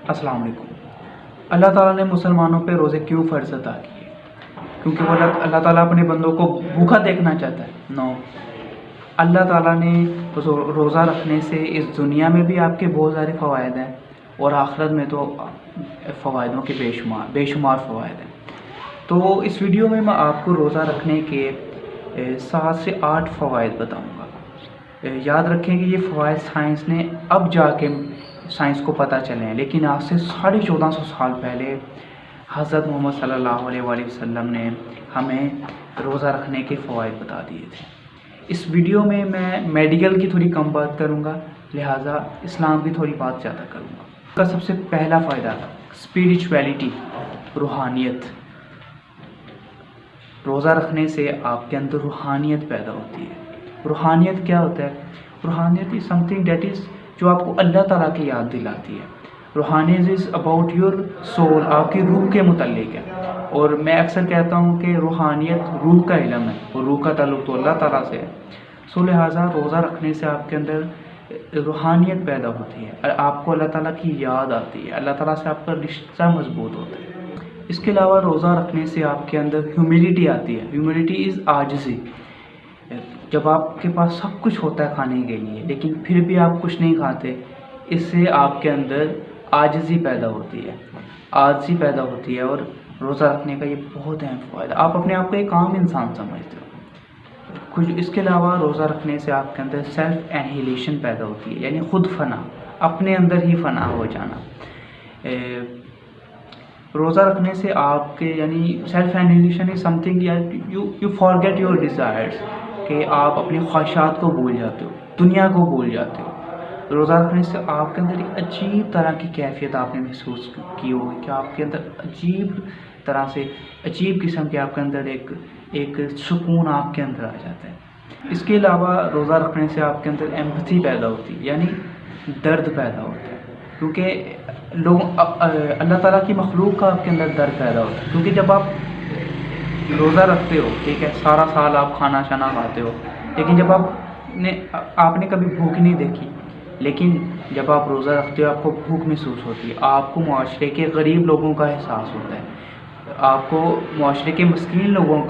अस्सलाम वालेकुम। अल्लाह ताला ने मुसलमानों पे रोज़े क्यों फ़र्ज़ अता किए? क्योंकि वो अल्लाह ताला अपने बंदों को भूखा देखना चाहता है? नो, अल्लाह ताला ने रोज़ा रखने से इस दुनिया में भी आपके बहुत सारे फ़वाइद हैं और आखिरत में तो फ़वाइदों के बेशुमार फ़वाइद हैं। तो इस वीडियो में मैं आपको रोज़ा रखने के 7 से 8 फ़वाइद बताऊँगा। याद रखें कि ये फ़वाइद साइंस ने अब जाके साइंस को पता चले हैं, लेकिन आज से 1450 साल पहले हज़रत मोहम्मद सल्लल्लाहु अलैहि वसल्लम ने हमें रोज़ा रखने के फ़वाइद बता दिए थे। इस वीडियो में मैं मेडिकल की थोड़ी कम बात करूँगा, लिहाजा इस्लाम की थोड़ी बात ज़्यादा करूँगा। इसका सबसे पहला फ़ायदा स्पिरिचुअलिटी, रूहानियत। रोज़ा रखने से आपके अंदर रूहानियत पैदा होती है। रूहानियत क्या होता है? रूहानियत इज़ समथिंग दैट इज़ जो आपको अल्लाह ताला की याद दिलाती है। रूहानियत इज़ अबाउट योर सोल, आपकी रूह के मुतल्लिक है। और मैं अक्सर कहता हूँ कि रूहानियत रूह का इल्म है और रूह का ताल्लुक़ तो अल्लाह ताला से है। सो लिहाजा रोज़ा रखने से आपके अंदर रूहानियत पैदा होती है और आपको अल्लाह ताला की याद आती है, अल्लाह ताला से आपका रिश्ता मजबूत होता है। इसके अलावा रोज़ा रखने से आपके अंदर ह्यूमिलिटी आती है। ह्यूमिलिटी इज़ आजिज़ी। जब आपके पास सब कुछ होता है खाने के लिए लेकिन फिर भी आप कुछ नहीं खाते, इससे आपके अंदर आजिज़ी पैदा होती है, आजिज़ी पैदा होती है। और रोज़ा रखने का ये बहुत अहम फ़ायदा, आप अपने आप को एक आम इंसान समझते हो कुछ। इसके अलावा रोज़ा रखने से आपके अंदर सेल्फ एनिहिलेशन पैदा होती है, यानी खुद फना, अपने अंदर ही फना हो जाना। रोज़ा रखने से आपके यानी self annihilation is something you forget your desires, कि आप अपनी ख्वाहिशात को भूल जाते हो, दुनिया को भूल जाते हो। रोज़ा रखने से आपके अंदर एक अजीब तरह की कैफियत आपने महसूस की होगी कि आपके अंदर अजीब तरह से अजीब किस्म के आपके अंदर एक सुकून आपके अंदर आ जाता है। इसके अलावा रोज़ा रखने से आपके अंदर एम्पैथी पैदा होती है, यानी दर्द पैदा होता है। क्योंकि लोग अल्लाह ताला की मखलूक का आपके अंदर दर्द पैदा होता है। क्योंकि जब आप रोज़ा रखते हो, ठीक है, सारा साल आप खाना शाना खाते हो, लेकिन जब आपने कभी भूख नहीं देखी, लेकिन जब आप रोज़ा रखते हो आपको भूख महसूस होती है, आपको मुआशरे के गरीब लोगों का एहसास होता है, आपको मुआशरे के मस्कीन लोगों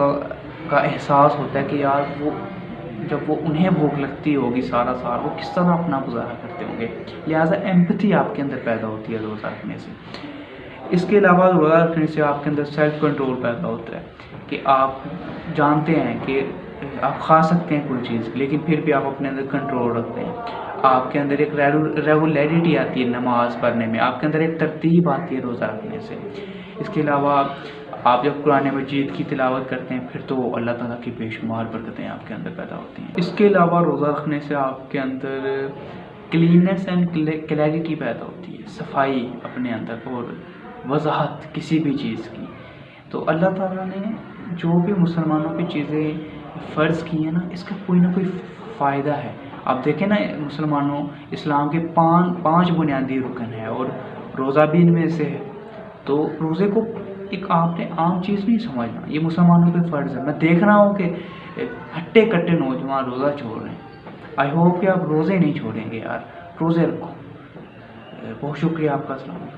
का एहसास होता है कि यार वो जब वो उन्हें भूख लगती होगी सारा साल, वो किस तरह अपना गुजारा करते होंगे। लिहाजा एम्पैथी आपके अंदर पैदा होती है रोज़ा रखने से। इसके अलावा रोज़ा रखने से आपके अंदर सेल्फ कंट्रोल पैदा होता है कि आप जानते हैं कि आप खा सकते हैं कोई चीज़, लेकिन फिर भी आप अपने अंदर कंट्रोल रखते हैं। आपके अंदर एक रेगुलरिटी आती है नमाज़ पढ़ने में, आपके अंदर एक तरतीब आती है रोज़ा रखने से। इसके अलावा आप जब कुरान मजीद की तिलावत करते हैं फिर तो अल्लाह ताला की बेशुमार बरकतें आपके अंदर पैदा होती हैं। इसके अलावा रोज़ा रखने से आपके अंदर क्लीननेस एंड क्लैरिटी पैदा होती है, सफाई अपने अंदर और वजाहत किसी भी चीज़ की। तो अल्लाह ताला ने जो भी मुसलमानों पे चीज़ें फ़र्ज़ की हैं ना, इसका कोई ना कोई फ़ायदा है। आप देखें ना, मुसलमानों इस्लाम के 5 बुनियादी रुकन है और रोज़ा भी इनमें से है। तो रोज़े को एक आपने आम चीज़ नहीं समझना, ये मुसलमानों पे फ़र्ज़ है। मैं देख रहा हूँ कि हट्टे कट्टे नौजवान रोज़ा छोड़ रहे हैं। आई होप कि आप रोज़े नहीं छोड़ेंगे यार, रोज़े रखो। बहुत शुक्रिया आपका। अस्सलाम वालेकुम।